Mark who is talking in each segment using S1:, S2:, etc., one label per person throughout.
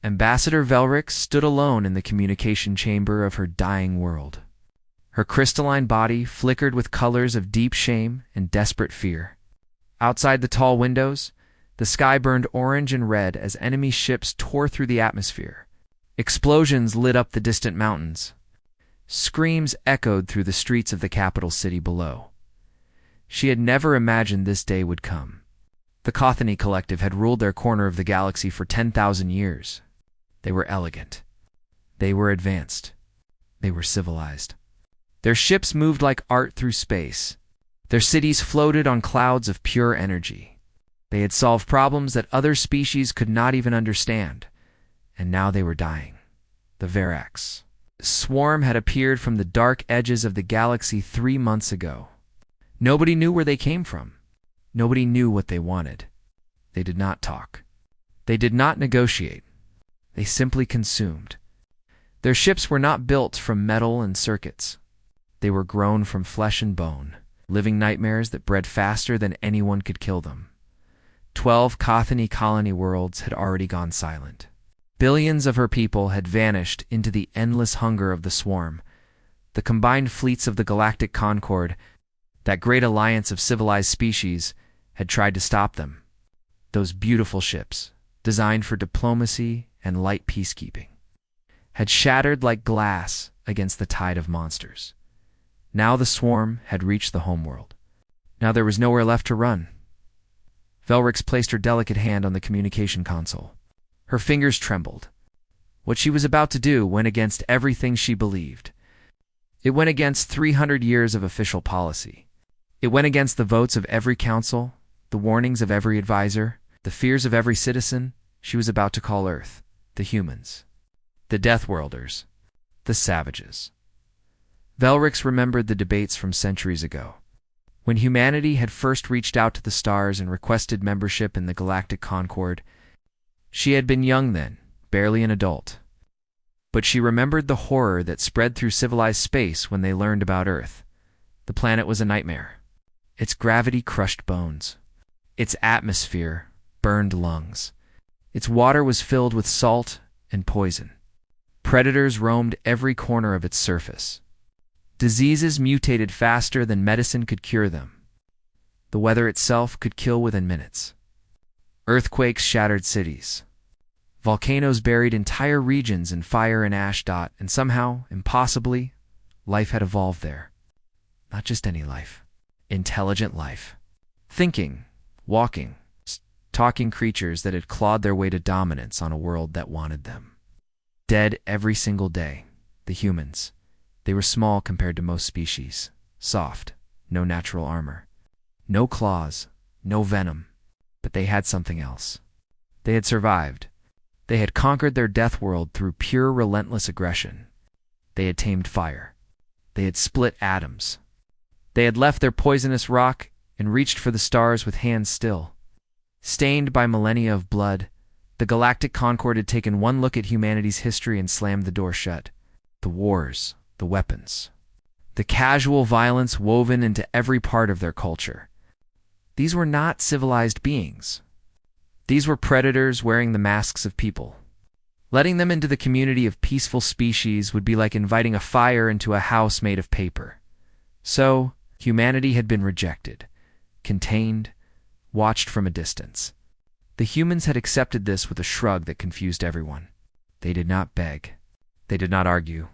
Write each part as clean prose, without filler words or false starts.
S1: Ambassador Velrix stood alone in the communication chamber of her dying world. Her crystalline body flickered with colors of deep shame and desperate fear. Outside the tall windows, the sky burned orange and red as enemy ships tore through the atmosphere. Explosions lit up the distant mountains. Screams echoed through the streets of the capital city below. She had never imagined this day would come. The Kothani Collective had ruled their corner of the galaxy for 10,000 years. They were elegant. They were advanced. They were civilized. Their ships moved like art through space. Their cities floated on clouds of pure energy. They had solved problems that other species could not even understand. And now they were dying. The Verax. A swarm had appeared from the dark edges of the galaxy 3 months ago. Nobody knew where they came from. Nobody knew what they wanted. They did not talk. They did not negotiate. They simply consumed. Their ships were not built from metal and circuits. They were grown from flesh and bone, living nightmares that bred faster than anyone could kill them. 12 Kothani colony worlds had already gone silent. Billions of her people had vanished into the endless hunger of the swarm. The combined fleets of the Galactic Concord, that great alliance of civilized species, had tried to stop them. Those beautiful ships, designed for diplomacy and light peacekeeping, had shattered like glass against the tide of monsters. Now the swarm had reached the homeworld. Now there was nowhere left to run. Velrix placed her delicate hand on the communication console. Her fingers trembled. What she was about to do went against everything she believed. It went against 300 years of official policy. It went against the votes of every council, the warnings of every advisor, the fears of every citizen. She was about to call Earth, the humans, the Deathworlders, the savages. Velrix remembered the debates from centuries ago, when humanity had first reached out to the stars and requested membership in the Galactic Concord. She had been young then, barely an adult. But she remembered the horror that spread through civilized space when they learned about Earth. The planet was a nightmare. Its gravity crushed bones. Its atmosphere burned lungs. Its water was filled with salt and poison. Predators roamed every corner of its surface. Diseases mutated faster than medicine could cure them. The weather itself could kill within minutes. Earthquakes shattered cities. Volcanoes buried entire regions in fire and ash. And somehow, impossibly, life had evolved there. Not just any life. Intelligent life. Thinking, walking, talking creatures that had clawed their way to dominance on a world that wanted them. Dead every single day, the humans. They were small compared to most species. Soft, no natural armor. No claws, no venom. But they had something else. They had survived. They had conquered their death world through pure, relentless aggression. They had tamed fire. They had split atoms. They had left their poisonous rock and reached for the stars with hands still. Stained by millennia of blood, the Galactic Concord had taken one look at humanity's history and slammed the door shut. The wars, the weapons, the casual violence woven into every part of their culture. These were not civilized beings. These were predators wearing the masks of people. Letting them into the community of peaceful species would be like inviting a fire into a house made of paper. So, humanity had been rejected, contained, watched from a distance. The humans had accepted this with a shrug that confused everyone. They did not beg. They did not argue.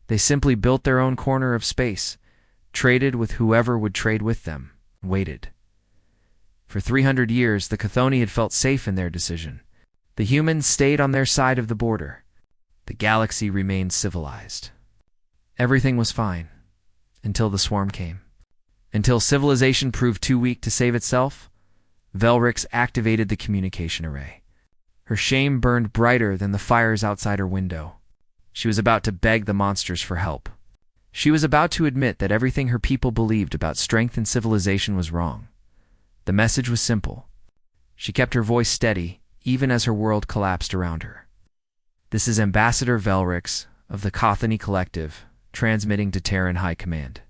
S1: They simply built their own corner of space, traded with whoever would trade with them, and waited. For 300 years, the Kothani had felt safe in their decision. The humans stayed on their side of the border. The galaxy remained civilized. Everything was fine, until the swarm came. Until civilization proved too weak to save itself, Velrix activated the communication array. Her shame burned brighter than the fires outside her window. She was about to beg the monsters for help. She was about to admit that everything her people believed about strength and civilization was wrong. The message was simple. She kept her voice steady, even as her world collapsed around her. This is Ambassador Velrix of the Kothani Collective, transmitting to Terran High Command.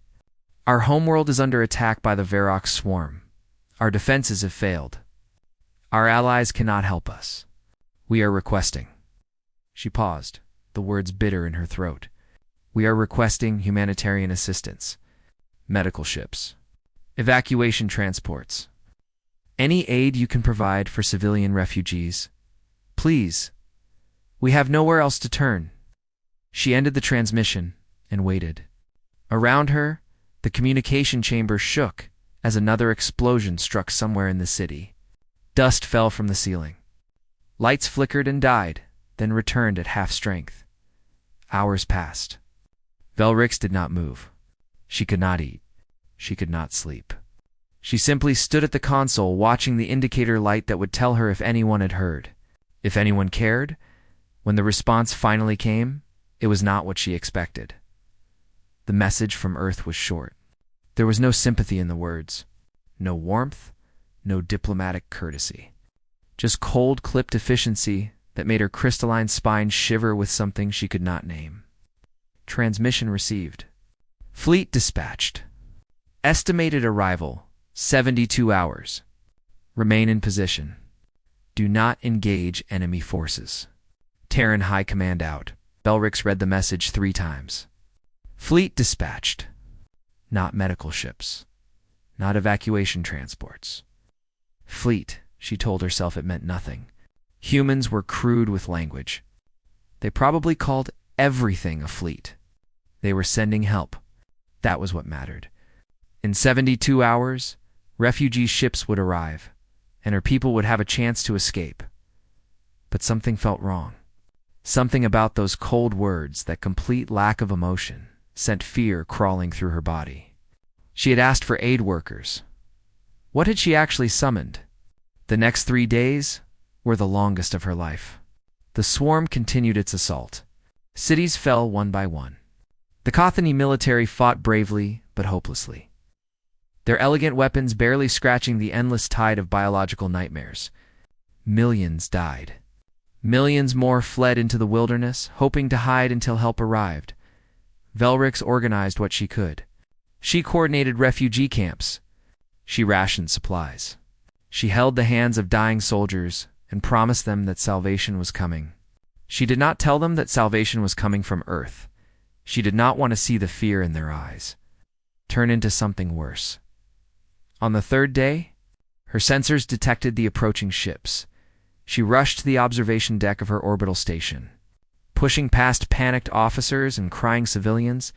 S1: Our homeworld is under attack by the Verox swarm. Our defenses have failed. Our allies cannot help us. We are requesting She paused, the words bitter in her throat. "We are requesting humanitarian assistance. Medical ships. Evacuation transports. Any aid you can provide for civilian refugees. Please. We have nowhere else to turn." She ended the transmission and waited. Around her, the communication chamber shook as another explosion struck somewhere in the city. Dust fell from the ceiling. Lights flickered and died, then returned at half strength. Hours passed. Velrix did not move. She could not eat. She could not sleep. She simply stood at the console watching the indicator light that would tell her if anyone had heard. If anyone cared. When the response finally came, it was not what she expected. The message from Earth was short. There was no sympathy in the words, no warmth, no diplomatic courtesy. Just cold, clipped efficiency that made her crystalline spine shiver with something she could not name. Transmission received. Fleet dispatched. Estimated arrival, 72 hours. Remain in position. Do not engage enemy forces. Terran High Command out. Velrix read the message 3 times. Fleet dispatched. Not medical ships. Not evacuation transports. Fleet, she told herself it meant nothing. Humans were crude with language. They probably called everything a fleet. They were sending help. That was what mattered. In 72 hours, refugee ships would arrive, and her people would have a chance to escape. But something felt wrong. Something about those cold words, that complete lack of emotion, sent fear crawling through her body. She had asked for aid workers. What had she actually summoned? The next 3 days were the longest of her life. The swarm continued its assault. Cities fell one by one. The Kothani military fought bravely but hopelessly, their elegant weapons barely scratching the endless tide of biological nightmares. Millions died. Millions more fled into the wilderness, hoping to hide until help arrived. Velrix organized what she could. She coordinated refugee camps. She rationed supplies. She held the hands of dying soldiers and promised them that salvation was coming. She did not tell them that salvation was coming from Earth. She did not want to see the fear in their eyes turn into something worse. On the 3rd day, her sensors detected the approaching ships. She rushed to the observation deck of her orbital station. Pushing past panicked officers and crying civilians,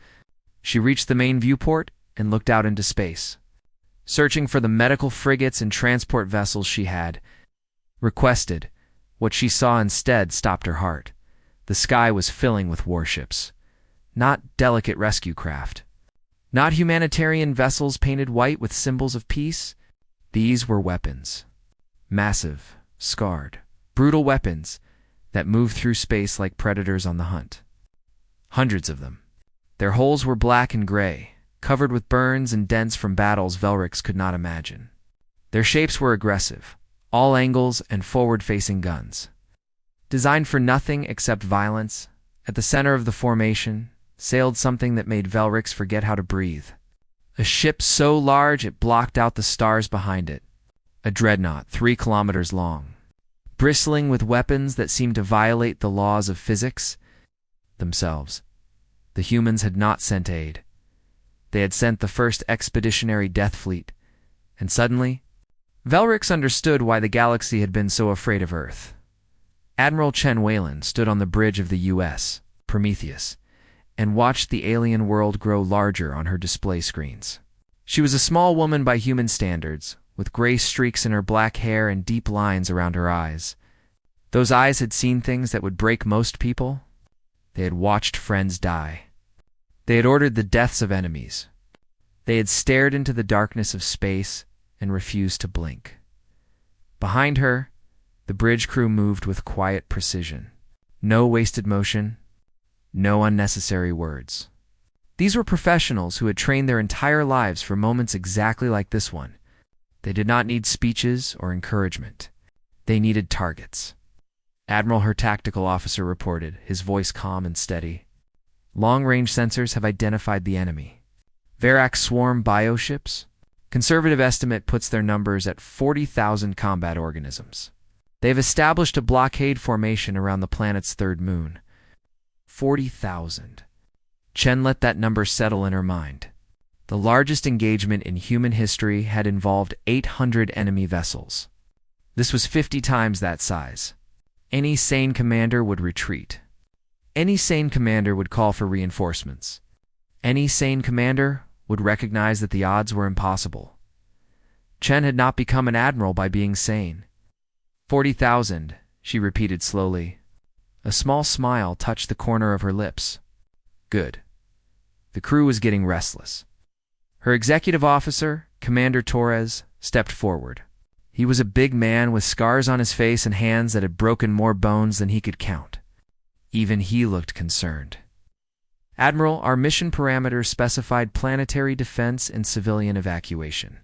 S1: she reached the main viewport and looked out into space. Searching for the medical frigates and transport vessels she had requested, what she saw instead stopped her heart. The sky was filling with warships. Not delicate rescue craft. Not humanitarian vessels painted white with symbols of peace. These were weapons. Massive, scarred, brutal weapons that moved through space like predators on the hunt. Hundreds of them. Their hulls were black and gray, covered with burns and dents from battles Velrix could not imagine. Their shapes were aggressive, all angles and forward-facing guns. Designed for nothing except violence, at the center of the formation sailed something that made Velrix forget how to breathe. A ship so large it blocked out the stars behind it. A dreadnought 3 kilometers long, bristling with weapons that seemed to violate the laws of physics themselves. The humans had not sent aid. They had sent the first expeditionary death fleet, and suddenly, Velrix understood why the galaxy had been so afraid of Earth. Admiral Chen Wayland stood on the bridge of the U.S. Prometheus and watched the alien world grow larger on her display screens. She was a small woman by human standards, with gray streaks in her black hair and deep lines around her eyes. Those eyes had seen things that would break most people. They had watched friends die. They had ordered the deaths of enemies. They had stared into the darkness of space and refused to blink. Behind her, the bridge crew moved with quiet precision. No wasted motion, no unnecessary words. These were professionals who had trained their entire lives for moments exactly like this one. They did not need speeches or encouragement. They needed targets. Admiral, her tactical officer, reported, his voice calm and steady. Long-range sensors have identified the enemy. Verac swarm bioships. Conservative estimate puts their numbers at 40,000 combat organisms. They've established a blockade formation around the planet's third moon. 40,000. Chen let that number settle in her mind. The largest engagement in human history had involved 800 enemy vessels. This was 50 times that size. Any sane commander would retreat. Any sane commander would call for reinforcements. Any sane commander would recognize that the odds were impossible. Chen had not become an admiral by being sane. 40,000, she repeated slowly. A small smile touched the corner of her lips. Good. The crew was getting restless. Her executive officer, Commander Torres, stepped forward. He was a big man with scars on his face and hands that had broken more bones than he could count. Even he looked concerned. Admiral, our mission parameters specified planetary defense and civilian evacuation.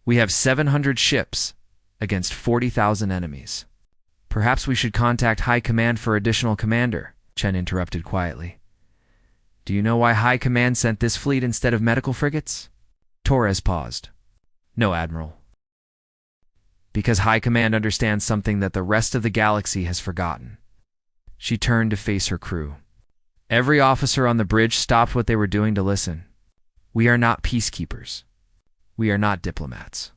S1: We have 700 ships against 40,000 enemies. Perhaps we should contact High Command for additional commander, Chen interrupted quietly. Do you know why High Command sent this fleet instead of medical frigates? Torres paused. No, Admiral. Because High Command understands something that the rest of the galaxy has forgotten. She turned to face her crew. Every officer on the bridge stopped what they were doing to listen. We are not peacekeepers. We are not diplomats.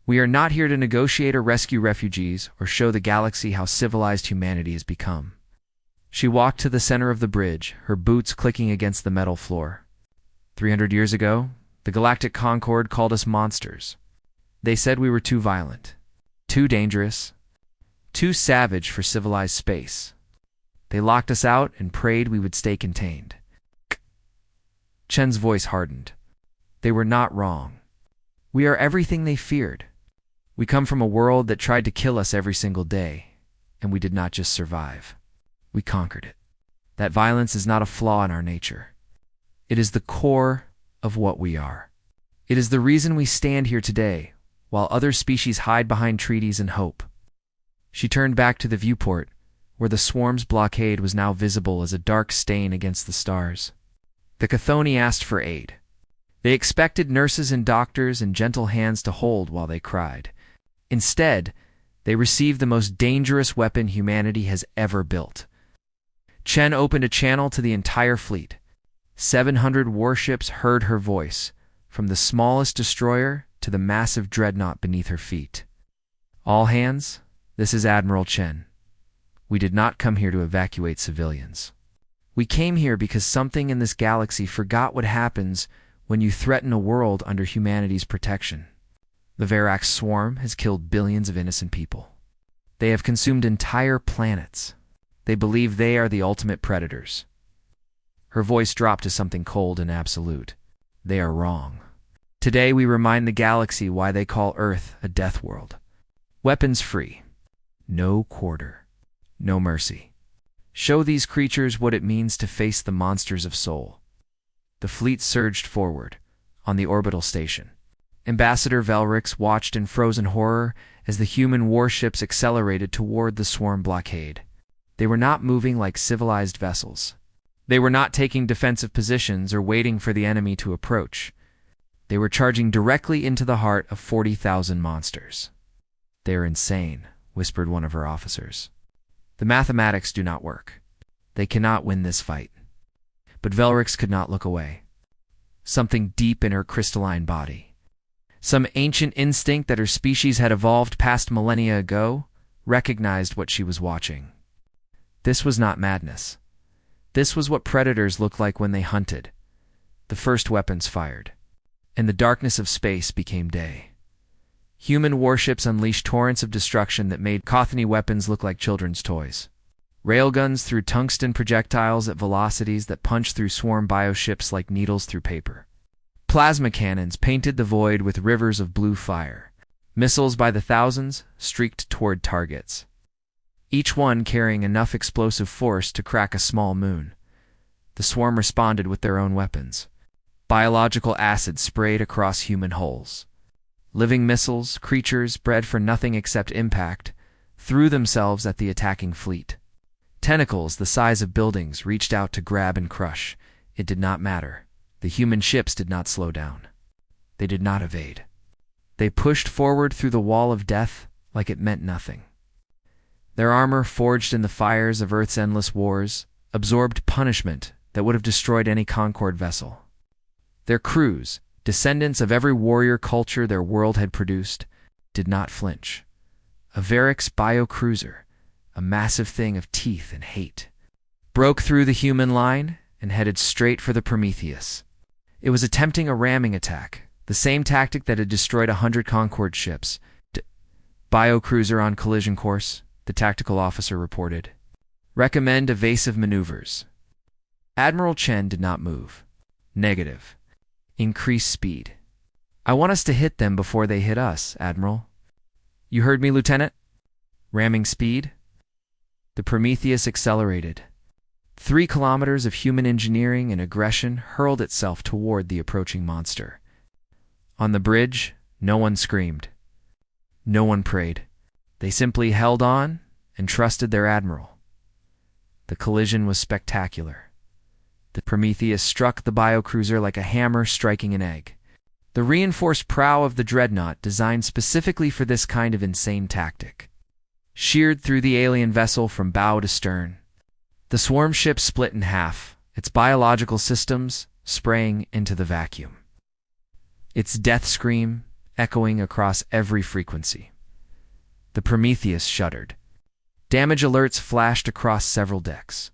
S1: We are not here to negotiate or rescue refugees or show the galaxy how civilized humanity has become. She walked to the center of the bridge, her boots clicking against the metal floor. 300 years ago, the Galactic Concord called us monsters. They said we were too violent, too dangerous, too savage for civilized space. They locked us out and prayed we would stay contained. Chen's voice hardened. They were not wrong. We are everything they feared. We come from a world that tried to kill us every single day, and we did not just survive. We conquered it. That violence is not a flaw in our nature. It is the core of what we are. It is the reason we stand here today, while other species hide behind treaties and hope. She turned back to the viewport, where the swarm's blockade was now visible as a dark stain against the stars. The Chthoni asked for aid. They expected nurses and doctors and gentle hands to hold while they cried. Instead, they received the most dangerous weapon humanity has ever built. Chen opened a channel to the entire fleet. 700 warships heard her voice, from the smallest destroyer to the massive dreadnought beneath her feet. All hands, this is Admiral Chen. We did not come here to evacuate civilians. We came here because something in this galaxy forgot what happens when you threaten a world under humanity's protection. The Verax swarm has killed billions of innocent people. They have consumed entire planets. They believe they are the ultimate predators. Her voice dropped to something cold and absolute. They are wrong. Today we remind the galaxy why they call Earth a death world. Weapons free. No quarter. No mercy. Show these creatures what it means to face the monsters of soul. The fleet surged forward, on the orbital station. Ambassador Velrix watched in frozen horror as the human warships accelerated toward the swarm blockade. They were not moving like civilized vessels. They were not taking defensive positions or waiting for the enemy to approach. They were charging directly into the heart of 40,000 monsters. They are insane, whispered one of her officers. The mathematics do not work. They cannot win this fight. But Velrix could not look away. Something deep in her crystalline body, some ancient instinct that her species had evolved past millennia ago, recognized what she was watching. This was not madness. This was what predators looked like when they hunted. The first weapons fired, and the darkness of space became day. Human warships unleashed torrents of destruction that made Chthoni weapons look like children's toys. Railguns threw tungsten projectiles at velocities that punched through swarm bioships like needles through paper. Plasma cannons painted the void with rivers of blue fire. Missiles by the thousands streaked toward targets, each one carrying enough explosive force to crack a small moon. The swarm responded with their own weapons. Biological acid sprayed across human hulls. Living missiles, creatures bred for nothing except impact, threw themselves at the attacking fleet. Tentacles the size of buildings reached out to grab and crush. It did not matter. The human ships did not slow down. They did not evade. They pushed forward through the wall of death like it meant nothing. Their armor, forged in the fires of Earth's endless wars, absorbed punishment that would have destroyed any Concord vessel. Their crews, descendants of every warrior culture their world had produced, did not flinch. A Varix bio-cruiser, a massive thing of teeth and hate, broke through the human line and headed straight for the Prometheus. It was attempting a ramming attack, the same tactic that had destroyed 100 Concord ships. Bio-cruiser on collision course, the tactical officer reported. Recommend evasive maneuvers. Admiral Chen did not move. Negative. Increase speed. I want us to hit them before they hit us, Admiral. You heard me, Lieutenant? Ramming speed? The Prometheus accelerated. 3 kilometers of human engineering and aggression hurled itself toward the approaching monster. On the bridge, no one screamed. No one prayed. They simply held on and trusted their admiral. The collision was spectacular. The Prometheus struck the biocruiser like a hammer striking an egg. The reinforced prow of the dreadnought, designed specifically for this kind of insane tactic, sheared through the alien vessel from bow to stern. The swarm ship split in half, its biological systems spraying into the vacuum. Its death scream echoing across every frequency. The Prometheus shuddered. Damage alerts flashed across several decks.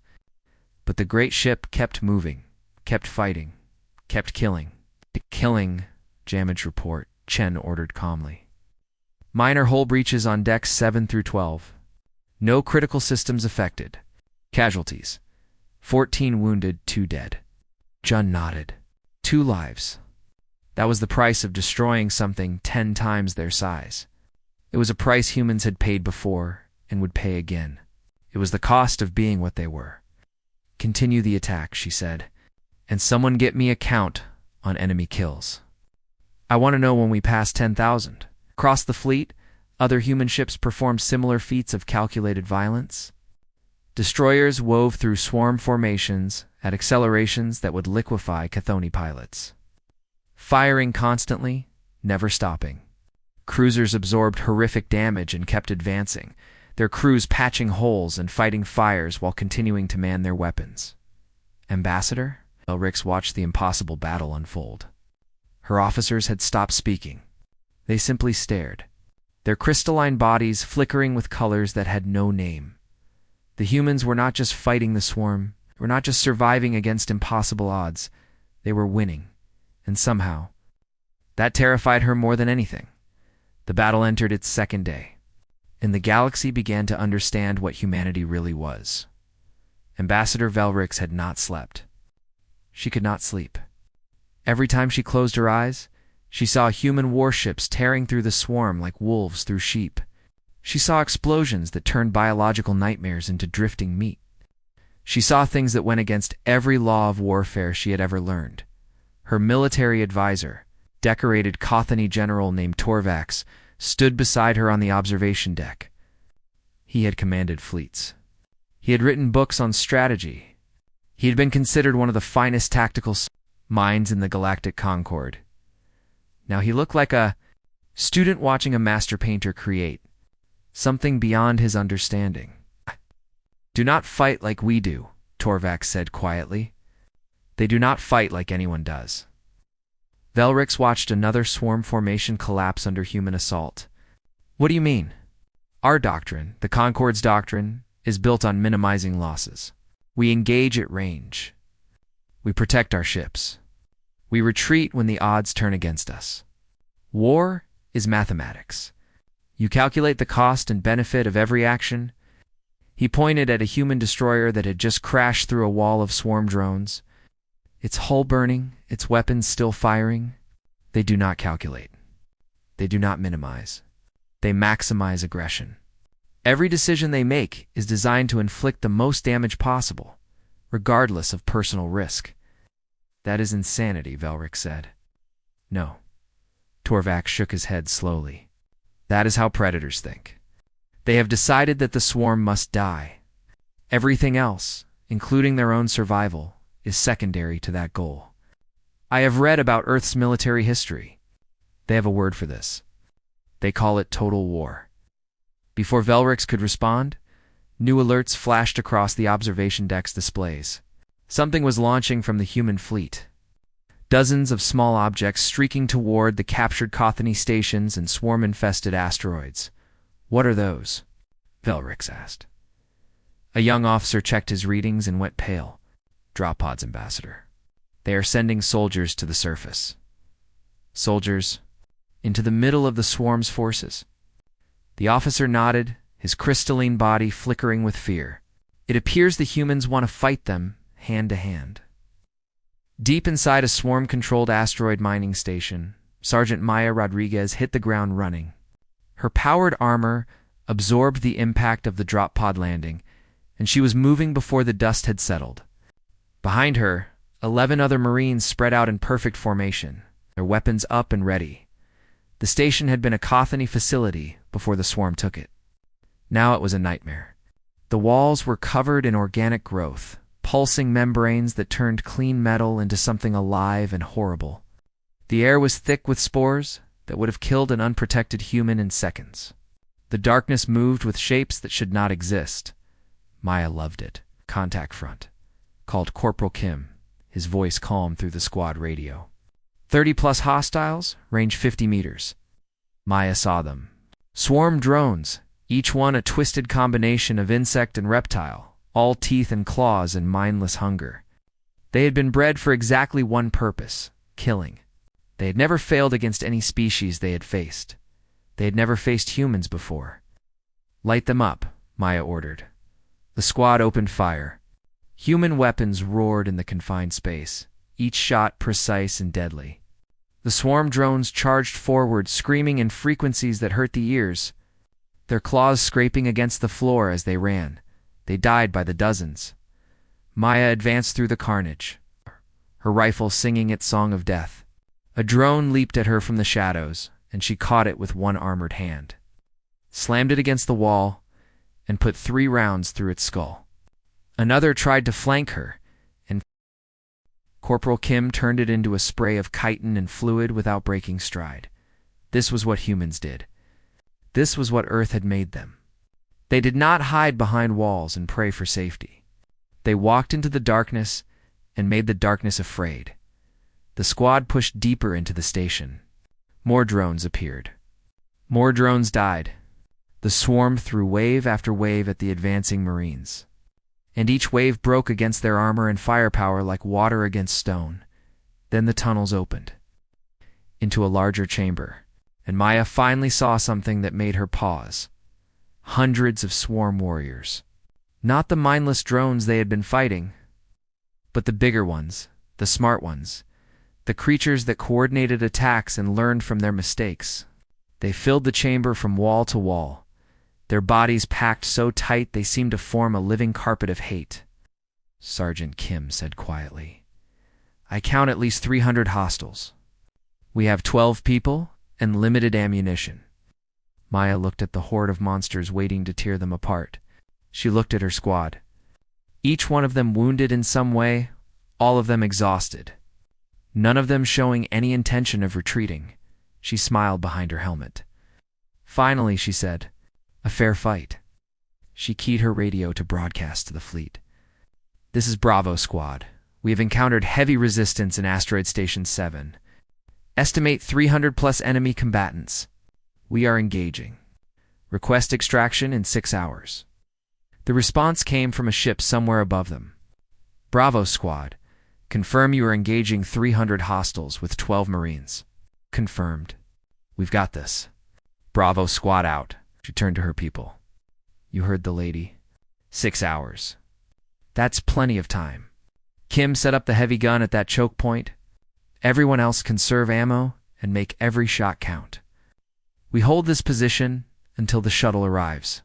S1: But the great ship kept moving, kept fighting, kept killing. Killing, damage report, Chen ordered calmly. Minor hull breaches on decks 7 through 12. No critical systems affected. Casualties. 14 wounded, 2 dead. Jun nodded. 2 lives. That was the price of destroying something 10 times their size. It was a price humans had paid before and would pay again. It was the cost of being what they were. Continue the attack, she said, and someone get me a count on enemy kills. I want to know when we pass 10,000. Across the fleet, other human ships performed similar feats of calculated violence. Destroyers wove through swarm formations at accelerations that would liquefy Chthoni pilots. Firing constantly, never stopping. Cruisers absorbed horrific damage and kept advancing, their crews patching holes and fighting fires while continuing to man their weapons. Ambassador? Elrix watched the impossible battle unfold. Her officers had stopped speaking. They simply stared, their crystalline bodies flickering with colors that had no name. The humans were not just fighting the swarm, were not just surviving against impossible odds. They were winning. And somehow, that terrified her more than anything. The battle entered its 2nd day, and the galaxy began to understand what humanity really was. Ambassador Velrix had not slept. She could not sleep. Every time she closed her eyes, she saw human warships tearing through the swarm like wolves through sheep. She saw explosions that turned biological nightmares into drifting meat. She saw things that went against every law of warfare she had ever learned. Her military advisor, decorated Chthoni general named Torvax, stood beside her on the observation deck. He had commanded fleets. He had written books on strategy. He had been considered one of the finest tactical minds in the Galactic Concord. Now he looked like a student watching a master painter create something beyond his understanding. Do not fight like we do, Torvax said quietly. They do not fight like anyone does. Velrix watched another swarm formation collapse under human assault. What do you mean? Our doctrine, the Concord's doctrine, is built on minimizing losses. We engage at range. We protect our ships. We retreat when the odds turn against us. War is mathematics. You calculate the cost and benefit of every action. He pointed at a human destroyer that had just crashed through a wall of swarm drones. Its hull burning, its weapons still firing. They do not calculate. They do not minimize. They maximize aggression. Every decision they make is designed to inflict the most damage possible, regardless of personal risk. That is insanity, Velrix said. No. Torvax shook his head slowly. That is how predators think. They have decided that the swarm must die. Everything else, including their own survival, is secondary to that goal. I have read about Earth's military history. They have a word for this. They call it total war. Before Velrix could respond, New alerts flashed across the observation deck's displays. Something was launching from the human fleet. Dozens of small objects streaking toward the captured Kothany stations and swarm-infested asteroids. "What are those?" Velrix asked. A young officer checked his readings and went pale. "Drop pods, Ambassador. They are sending soldiers to the surface." "Soldiers? Into the middle of the swarm's forces?" The officer nodded, his crystalline body flickering with fear. "It appears the humans want to fight them hand to hand." Deep inside a swarm-controlled asteroid mining station, Sergeant Maya Rodriguez hit the ground running. Her powered armor absorbed the impact of the drop pod landing, and she was moving before the dust had settled. Behind her, 11 other Marines spread out in perfect formation, their weapons up and ready. The station had been a Kothany facility before the swarm took it. Now it was a nightmare. The walls were covered in organic growth, pulsing membranes that turned clean metal into something alive and horrible. The air was thick with spores that would have killed an unprotected human in seconds. The darkness moved with shapes that should not exist. Maya loved it. "Contact front," called Corporal Kim, his voice calm through the squad radio. 30-plus hostiles, range 50 meters. Maya saw them. Swarm drones, each one a twisted combination of insect and reptile, all teeth and claws and mindless hunger. They had been bred for exactly one purpose: killing. They had never failed against any species they had faced. They had never faced humans before. "Light them up," Maya ordered. The squad opened fire. Human weapons roared in the confined space, each shot precise and deadly. The swarm drones charged forward, screaming in frequencies that hurt the ears, their claws scraping against the floor as they ran. They died by the dozens. Maya advanced through the carnage, her rifle singing its song of death. A drone leaped at her from the shadows, and she caught it with one armored hand, slammed it against the wall, and put 3 rounds through its skull. Another tried to flank her, and Corporal Kim turned it into a spray of chitin and fluid without breaking stride. This was what humans did. This was what Earth had made them. They did not hide behind walls and pray for safety. They walked into the darkness and made the darkness afraid. The squad pushed deeper into the station. More drones appeared. More drones died. The swarm threw wave after wave at the advancing Marines, and each wave broke against their armor and firepower like water against stone. Then the tunnels opened into a larger chamber, and Maya finally saw something that made her pause. Hundreds of swarm warriors. Not the mindless drones they had been fighting, but the bigger ones, the smart ones, the creatures that coordinated attacks and learned from their mistakes. They filled the chamber from wall to wall, their bodies packed so tight they seemed to form a living carpet of hate. Sergeant Kim said quietly, "I count at least 300 hostiles. We have 12 people and limited ammunition." Maya looked at the horde of monsters waiting to tear them apart. She looked at her squad. Each one of them wounded in some way, all of them exhausted. None of them showing any intention of retreating. She smiled behind her helmet. Finally, she said, "A fair fight." She keyed her radio to broadcast to the fleet. "This is Bravo Squad. We have encountered heavy resistance in Asteroid Station 7. Estimate 300-plus enemy combatants. We are engaging. Request extraction in 6 hours." The response came from a ship somewhere above them. "Bravo Squad. Confirm you are engaging 300 hostiles with 12 Marines." "Confirmed. We've got this." "Bravo Squad out." She turned to her people. "You heard the lady. 6 hours. That's plenty of time." Kim set up the heavy gun at that choke point. "Everyone else conserve ammo and make every shot count. We hold this position until the shuttle arrives."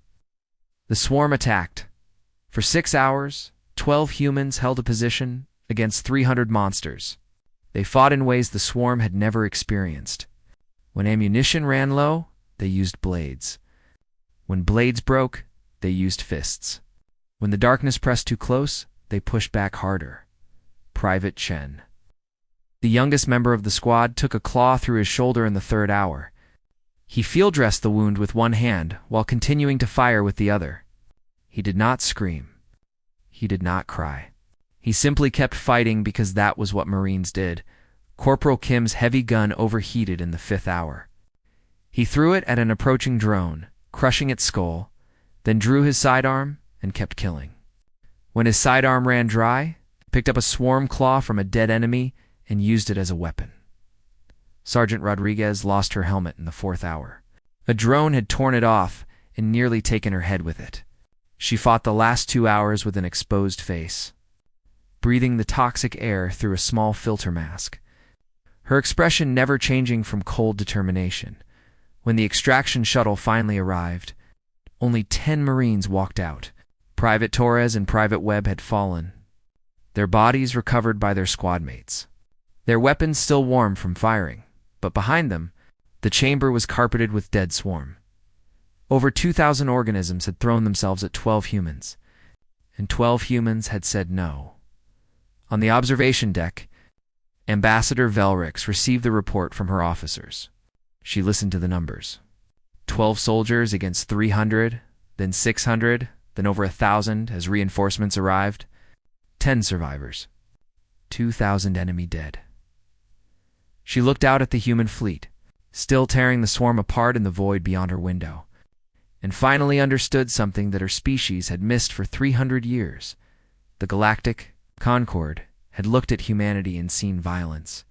S1: The swarm attacked. For 6 hours, 12 humans held a position against 300 monsters. They fought in ways the swarm had never experienced. When ammunition ran low, they used blades. When blades broke, they used fists. When the darkness pressed too close, they pushed back harder. Private Chen, the youngest member of the squad, took a claw through his shoulder in the 3rd hour. He field dressed the wound with one hand while continuing to fire with the other. He did not scream. He did not cry. He simply kept fighting because that was what Marines did. Corporal Kim's heavy gun overheated in the 5th hour. He threw it at an approaching drone, crushing its skull, then drew his sidearm and kept killing. When his sidearm ran dry, he picked up a swarm claw from a dead enemy and used it as a weapon. Sergeant Rodriguez lost her helmet in the 4th hour. A drone had torn it off and nearly taken her head with it. She fought the last 2 hours with an exposed face, breathing the toxic air through a small filter mask, her expression never changing from cold determination. When the extraction shuttle finally arrived, only 10 Marines walked out. Private Torres and Private Webb had fallen, their bodies recovered by their squad mates, their weapons still warm from firing, but behind them, the chamber was carpeted with dead swarm. Over 2,000 organisms had thrown themselves at 12 humans, and 12 humans had said no. On the observation deck, Ambassador Velrix received the report from her officers. She listened to the numbers. 12 soldiers against 300, then 600, then over 1,000 as reinforcements arrived. 10 survivors. 2,000 enemy dead. She looked out at the human fleet, still tearing the swarm apart in the void beyond her window, and finally understood something that her species had missed for 300 years. The Galactic Concord had looked at humanity and seen violence.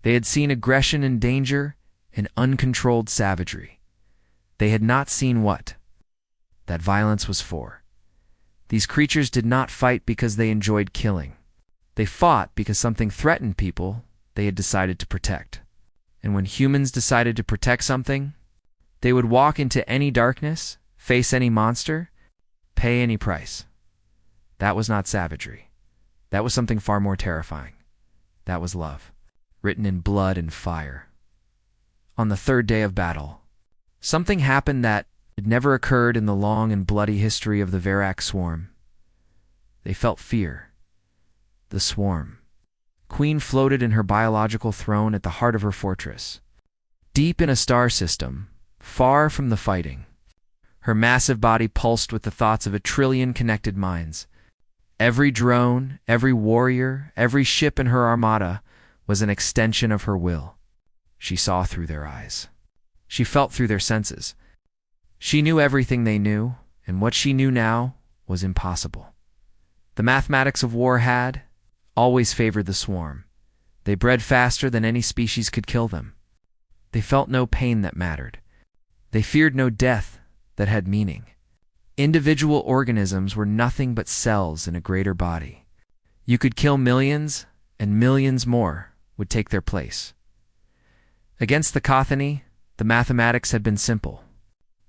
S1: They had seen aggression and danger and uncontrolled savagery. They had not seen what that violence was for. These creatures did not fight because they enjoyed killing. They fought because something threatened people they had decided to protect. And when humans decided to protect something, they would walk into any darkness, face any monster, pay any price. That was not savagery. That was something far more terrifying. That was love, written in blood and fire. On the 3rd day of battle, something happened that had never occurred in the long and bloody history of the Verac swarm. They felt fear. The swarm. Queen floated in her biological throne at the heart of her fortress, deep in a star system, far from the fighting. Her massive body pulsed with the thoughts of 1 trillion connected minds. Every drone, every warrior, every ship in her armada was an extension of her will. She saw through their eyes. She felt through their senses. She knew everything they knew, and what she knew now was impossible. The mathematics of war had always favored the swarm. They bred faster than any species could kill them. They felt no pain that mattered. They feared no death that had meaning. Individual organisms were nothing but cells in a greater body. You could kill millions, and millions more would take their place. Against the Kothani, the mathematics had been simple.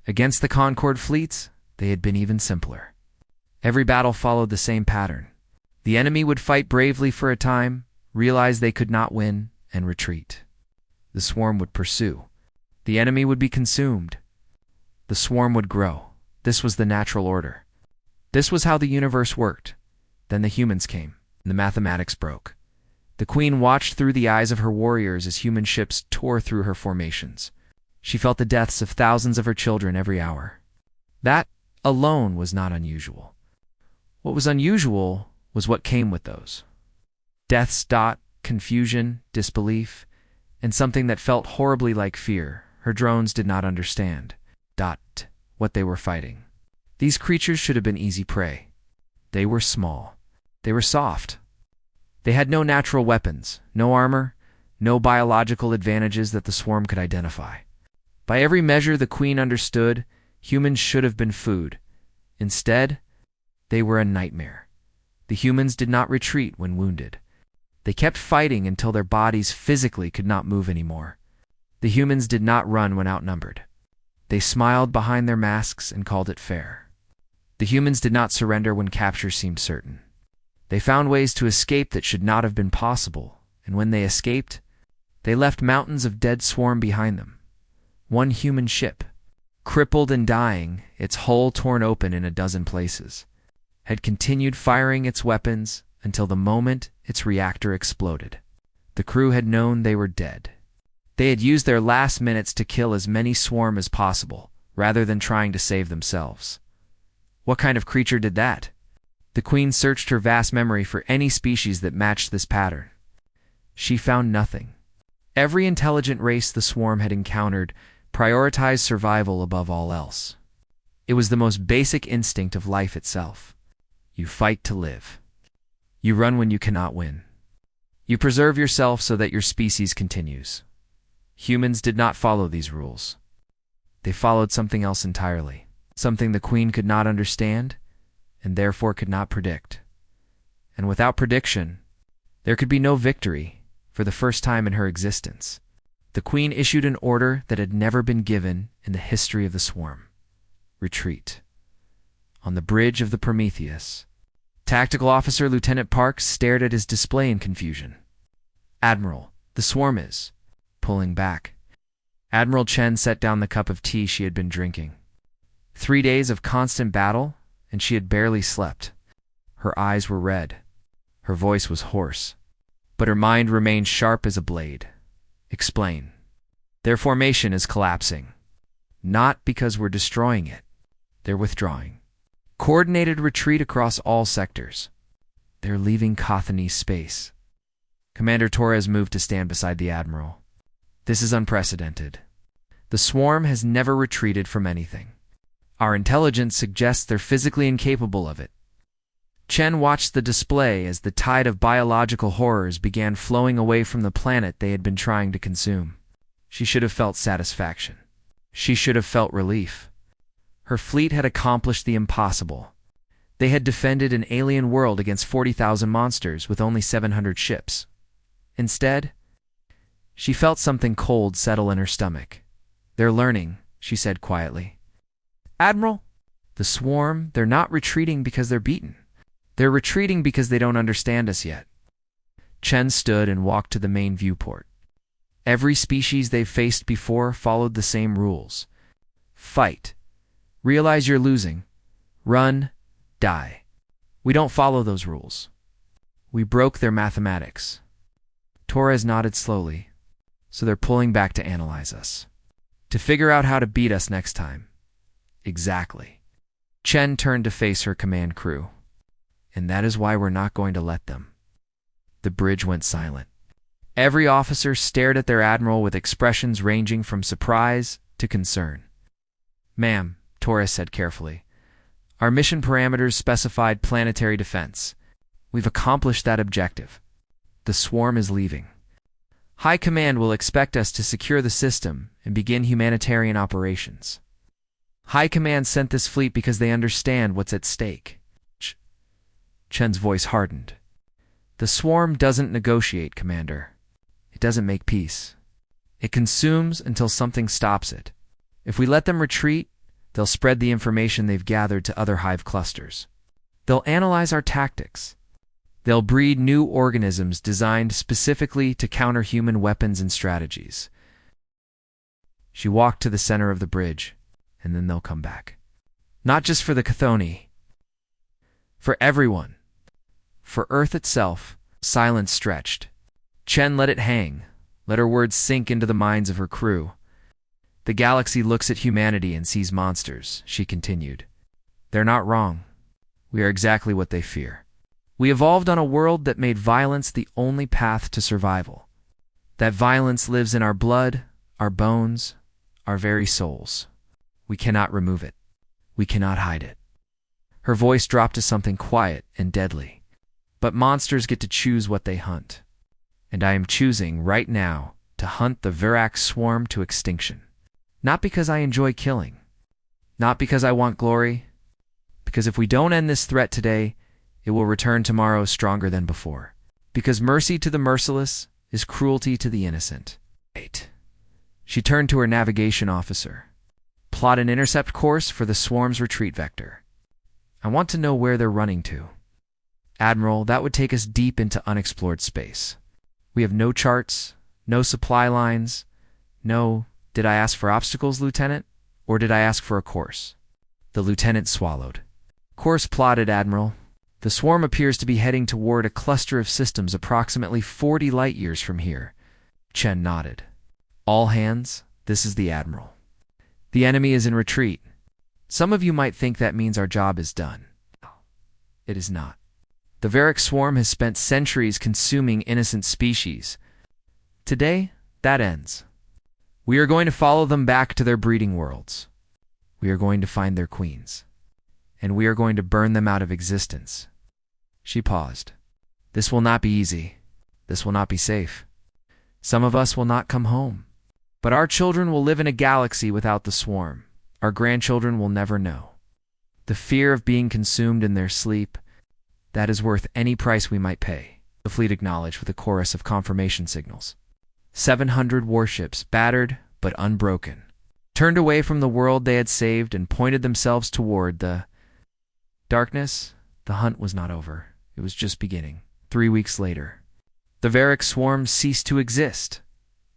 S1: Against the Concord fleets, they had been even simpler. Every battle followed the same pattern. The enemy would fight bravely for a time, realize they could not win, and retreat. The swarm would pursue. The enemy would be consumed. The swarm would grow. This was the natural order. This was how the universe worked. Then the humans came, and the mathematics broke. The queen watched through the eyes of her warriors as human ships tore through her formations. She felt the deaths of thousands of her children every hour. That alone was not unusual. What was unusual was what came with those. Deaths, confusion, disbelief, and something that felt horribly like fear. Her drones did not understand. What they were fighting. These creatures should have been easy prey. They were small. They were soft. They had no natural weapons, no armor, no biological advantages that the swarm could identify. By every measure the queen understood, humans should have been food. Instead, they were a nightmare. The humans did not retreat when wounded. They kept fighting until their bodies physically could not move anymore. The humans did not run when outnumbered. They smiled behind their masks and called it fair. The humans did not surrender when capture seemed certain. They found ways to escape that should not have been possible, and when they escaped, they left mountains of dead swarm behind them. One human ship, crippled and dying, its hull torn open in a dozen places, had continued firing its weapons until the moment its reactor exploded. The crew had known they were dead. They had used their last minutes to kill as many swarm as possible, rather than trying to save themselves. What kind of creature did that? The Queen searched her vast memory for any species that matched this pattern. She found nothing. Every intelligent race the swarm had encountered prioritized survival above all else. It was the most basic instinct of life itself. You fight to live. You run when you cannot win. You preserve yourself so that your species continues. Humans did not follow these rules. They followed something else entirely, something the Queen could not understand and therefore could not predict. And without prediction, there could be no victory for the first time in her existence. The Queen issued an order that had never been given in the history of the swarm. Retreat. On the bridge of the Prometheus, Tactical Officer Lieutenant Parks stared at his display in confusion. Admiral, the swarm is pulling back. Admiral Chen set down the cup of tea she had been drinking. 3 days of constant battle, and she had barely slept. Her eyes were red. Her voice was hoarse. But her mind remained sharp as a blade. Explain. Their formation is collapsing. Not because we're destroying it. They're withdrawing. Coordinated retreat across all sectors. They're leaving Kothany space. Commander Torres moved to stand beside the Admiral. This is unprecedented. The swarm has never retreated from anything. Our intelligence suggests they're physically incapable of it. Chen watched the display as the tide of biological horrors began flowing away from the planet they had been trying to consume. She should have felt satisfaction. She should have felt relief. Her fleet had accomplished the impossible. They had defended an alien world against 40,000 monsters with only 700 ships. Instead, she felt something cold settle in her stomach. They're learning, she said quietly. Admiral, the swarm, they're not retreating because they're beaten. They're retreating because they don't understand us yet. Chen stood and walked to the main viewport. Every species they've faced before followed the same rules. Fight. Realize you're losing. Run. Die. We don't follow those rules. We broke their mathematics. Torres nodded slowly. So they're pulling back to analyze us. To figure out how to beat us next time. Exactly. Chen turned to face her command crew. And that is why we're not going to let them. The bridge went silent. Every officer stared at their admiral with expressions ranging from surprise to concern. Ma'am, Torres said carefully, our mission parameters specified planetary defense. We've accomplished that objective. The swarm is leaving. High Command will expect us to secure the system and begin humanitarian operations. High Command sent this fleet because they understand what's at stake. Chen's voice hardened. The swarm doesn't negotiate, Commander. It doesn't make peace. It consumes until something stops it. If we let them retreat, they'll spread the information they've gathered to other hive clusters. They'll analyze our tactics. They'll breed new organisms designed specifically to counter human weapons and strategies. She walked to the center of the bridge, and then they'll come back. Not just for the Chthoni. For everyone. For Earth itself. Silence stretched. Chen let it hang, let her words sink into the minds of her crew. The galaxy looks at humanity and sees monsters, she continued. They're not wrong. We are exactly what they fear. We evolved on a world that made violence the only path to survival. That violence lives in our blood, our bones, our very souls. We cannot remove it. We cannot hide it. Her voice dropped to something quiet and deadly. But monsters get to choose what they hunt. And I am choosing right now to hunt the Virax swarm to extinction. Not because I enjoy killing. Not because I want glory. Because if we don't end this threat today, it will return tomorrow stronger than before. Because mercy to the merciless is cruelty to the innocent. 8. She turned to her navigation officer. Plot an intercept course for the swarm's retreat vector. I want to know where they're running to. Admiral, that would take us deep into unexplored space. We have no charts, no supply lines, no, did I ask for obstacles, Lieutenant? Or did I ask for a course? The lieutenant swallowed. Course plotted, Admiral. The swarm appears to be heading toward a cluster of systems approximately 40 light-years from here. Chen nodded. All hands, this is the Admiral. The enemy is in retreat. Some of you might think that means our job is done. It is not. The Varric swarm has spent centuries consuming innocent species. Today, that ends. We are going to follow them back to their breeding worlds. We are going to find their queens. And we are going to burn them out of existence. She paused. This will not be easy. This will not be safe. Some of us will not come home. But our children will live in a galaxy without the swarm. Our grandchildren will never know. The fear of being consumed in their sleep, that is worth any price we might pay, the fleet acknowledged with a chorus of confirmation signals. 700 warships, battered but unbroken, turned away from the world they had saved and pointed themselves toward the darkness. The hunt was not over. It was just beginning. 3 weeks later, the Varric swarm ceased to exist.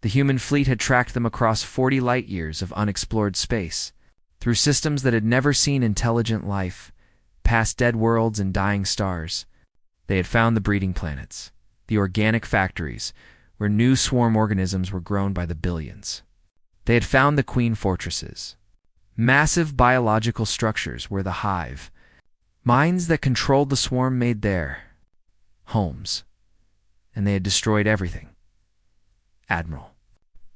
S1: The human fleet had tracked them across 40 light-years of unexplored space, through systems that had never seen intelligent life, past dead worlds and dying stars. They had found the breeding planets, the organic factories, where new swarm organisms were grown by the billions. They had found the queen fortresses, massive biological structures where the hive, minds that controlled the swarm, made their homes. And they had destroyed everything. Admiral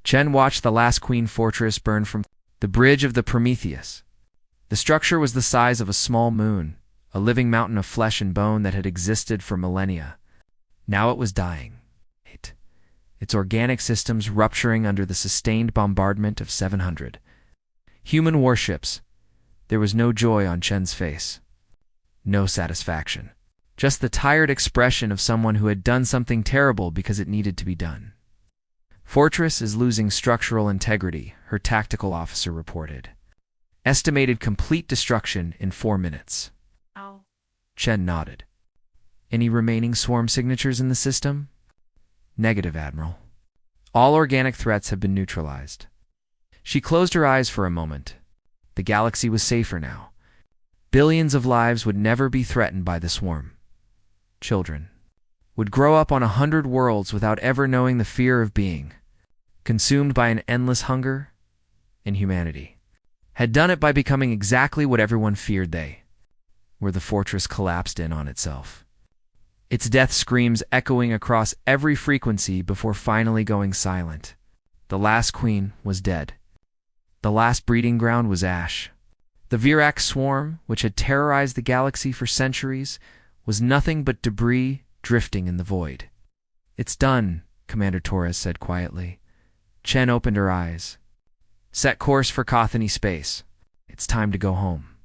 S1: Chen watched the last queen fortress burn from the bridge of the Prometheus. The structure was the size of a small moon, a living mountain of flesh and bone that had existed for millennia. Now it was dying. Its organic systems rupturing under the sustained bombardment of 700 human warships. There was no joy on Chen's face. No satisfaction. Just the tired expression of someone who had done something terrible because it needed to be done. Fortress is losing structural integrity, her tactical officer reported. Estimated complete destruction in 4 minutes.
S2: Ow.
S1: Chen nodded. Any remaining swarm signatures in the system? Negative, Admiral. All organic threats have been neutralized. She closed her eyes for a moment. The galaxy was safer now. Billions of lives would never be threatened by the swarm. Children would grow up on 100 worlds without ever knowing the fear of being consumed by an endless hunger. And humanity had done it by becoming exactly what everyone feared they were. The fortress collapsed in on itself, its death screams echoing across every frequency before finally going silent. The last queen was dead. The last breeding ground was ash. The Varric swarm, which had terrorized the galaxy for centuries, was nothing but debris drifting in the void. It's done, Commander Torres said quietly. Chen opened her eyes. Set course for Kothany space. It's time to go home.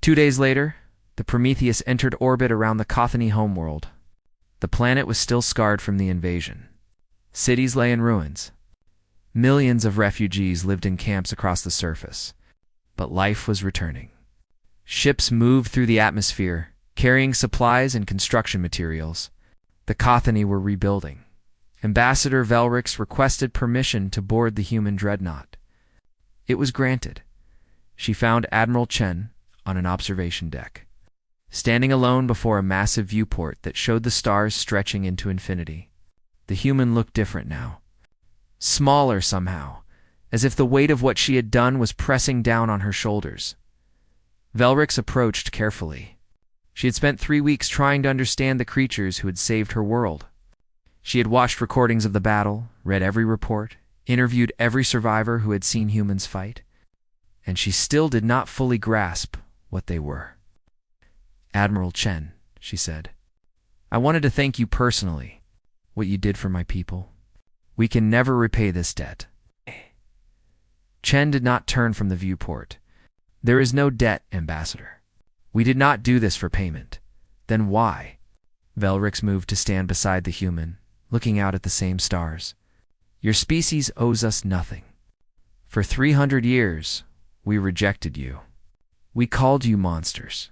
S1: 2 days later, the Prometheus entered orbit around the Kothany homeworld. The planet was still scarred from the invasion. Cities lay in ruins. Millions of refugees lived in camps across the surface. But life was returning. Ships moved through the atmosphere, carrying supplies and construction materials. The Kothany were rebuilding. Ambassador Velrix requested permission to board the human dreadnought. It was granted. She found Admiral Chen on an observation deck, standing alone before a massive viewport that showed the stars stretching into infinity. The human looked different now. Smaller somehow, as if the weight of what she had done was pressing down on her shoulders. Velrix approached carefully. She had spent 3 weeks trying to understand the creatures who had saved her world. She had watched recordings of the battle, read every report, interviewed every survivor who had seen humans fight, and she still did not fully grasp what they were. Admiral Chen, she said, I wanted to thank you personally, what you did for my people. We can never repay this debt. Chen did not turn from the viewport. There is no debt, Ambassador. We did not do this for payment. Then why? Velrix moved to stand beside the human, looking out at the same stars. Your species owes us nothing. For 300 years, we rejected you. We called you monsters.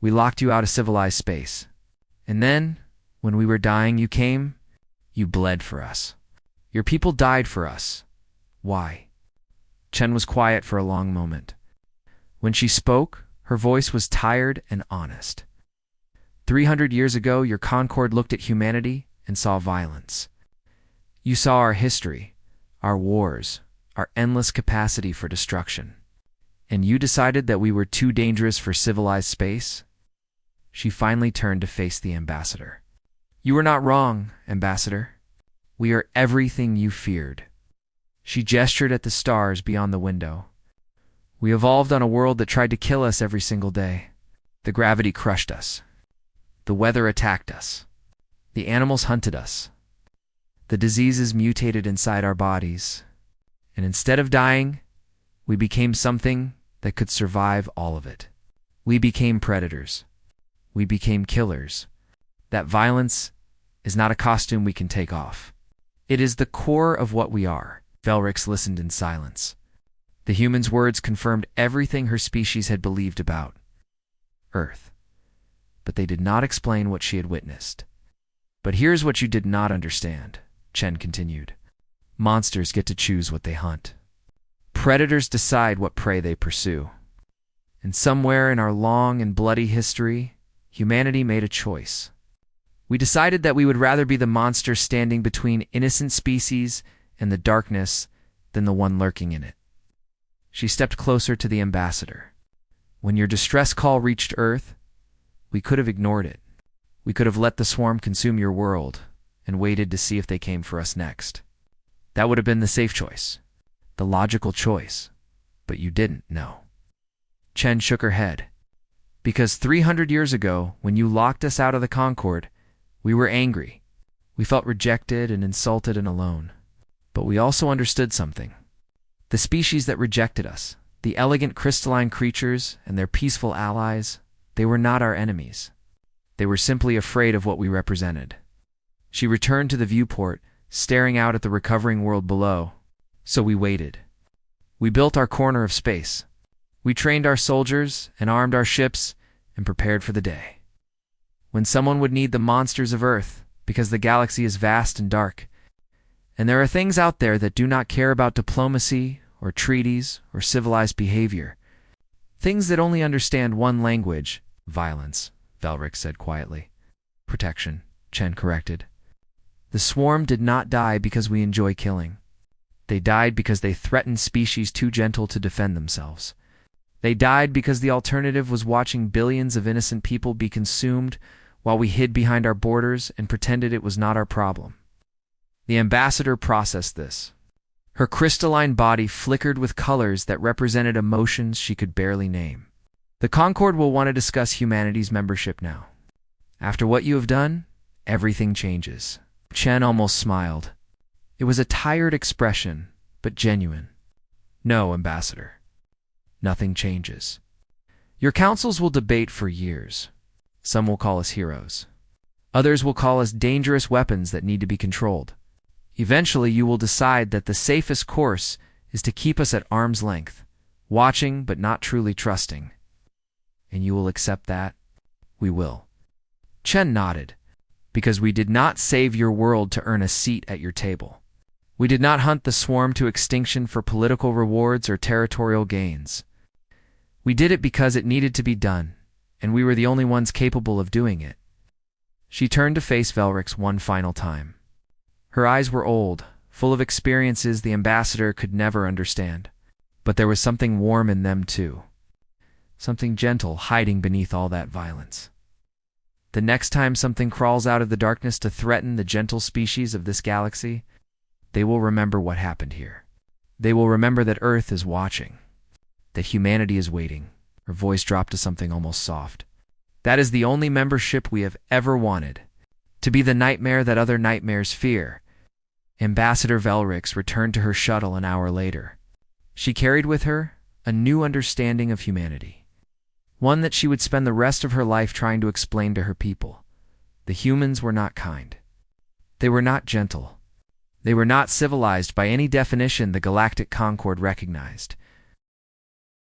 S1: We locked you out of civilized space. And then, when we were dying, you came. You bled for us. Your people died for us. Why? Chen was quiet for a long moment. When she spoke, her voice was tired and honest. 300 years ago, your Concord looked at humanity and saw violence. You saw our history, our wars, our endless capacity for destruction. And you decided that we were too dangerous for civilized space? She finally turned to face the ambassador. You were not wrong, Ambassador. We are everything you feared. She gestured at the stars beyond the window. We evolved on a world that tried to kill us every single day. The gravity crushed us. The weather attacked us. The animals hunted us. The diseases mutated inside our bodies. And instead of dying, we became something that could survive all of it. We became predators. We became killers. That violence is not a costume we can take off. It is the core of what we are. Velrix listened in silence. The human's words confirmed everything her species had believed about Earth. But they did not explain what she had witnessed. But here's what you did not understand, Chen continued. Monsters get to choose what they hunt. Predators decide what prey they pursue. And somewhere in our long and bloody history, humanity made a choice. We decided that we would rather be the monster standing between innocent species and the darkness than the one lurking in it. She stepped closer to the ambassador. When your distress call reached Earth, we could have ignored it. We could have let the swarm consume your world and waited to see if they came for us next. That would have been the safe choice, the logical choice, but you didn't know. Chen shook her head. Because 300 years ago, when you locked us out of the Concord, we were angry. We felt rejected and insulted and alone. But we also understood something. The species that rejected us, the elegant crystalline creatures and their peaceful allies, they were not our enemies. They were simply afraid of what we represented. She returned to the viewport, staring out at the recovering world below. So we waited. We built our corner of space. We trained our soldiers and armed our ships and prepared for the day when someone would need the monsters of Earth, because the galaxy is vast and dark. And there are things out there that do not care about diplomacy or treaties or civilized behavior. Things that only understand one language. Violence, Velrix said quietly. Protection, Chen corrected. The swarm did not die because we enjoy killing. They died because they threatened species too gentle to defend themselves. They died because the alternative was watching billions of innocent people be consumed while we hid behind our borders and pretended it was not our problem. The ambassador processed this. Her crystalline body flickered with colors that represented emotions she could barely name. The Concord will want to discuss humanity's membership now. After what you have done, everything changes. Chen almost smiled. It was a tired expression, but genuine. No, Ambassador. Nothing changes. Your councils will debate for years. Some will call us heroes. Others will call us dangerous weapons that need to be controlled. Eventually, you will decide that the safest course is to keep us at arm's length, watching but not truly trusting. And you will accept that? We will. Chen nodded. Because we did not save your world to earn a seat at your table. We did not hunt the swarm to extinction for political rewards or territorial gains. We did it because it needed to be done, and we were the only ones capable of doing it. She turned to face Velrix one final time. Her eyes were old, full of experiences the ambassador could never understand. But there was something warm in them too. Something gentle hiding beneath all that violence. The next time something crawls out of the darkness to threaten the gentle species of this galaxy, they will remember what happened here. They will remember that Earth is watching, that humanity is waiting. Her voice dropped to something almost soft. That is the only membership we have ever wanted. To be the nightmare that other nightmares fear. Ambassador Velrix returned to her shuttle an hour later. She carried with her a new understanding of humanity. One that she would spend the rest of her life trying to explain to her people. The humans were not kind. They were not gentle. They were not civilized by any definition the Galactic Concord recognized.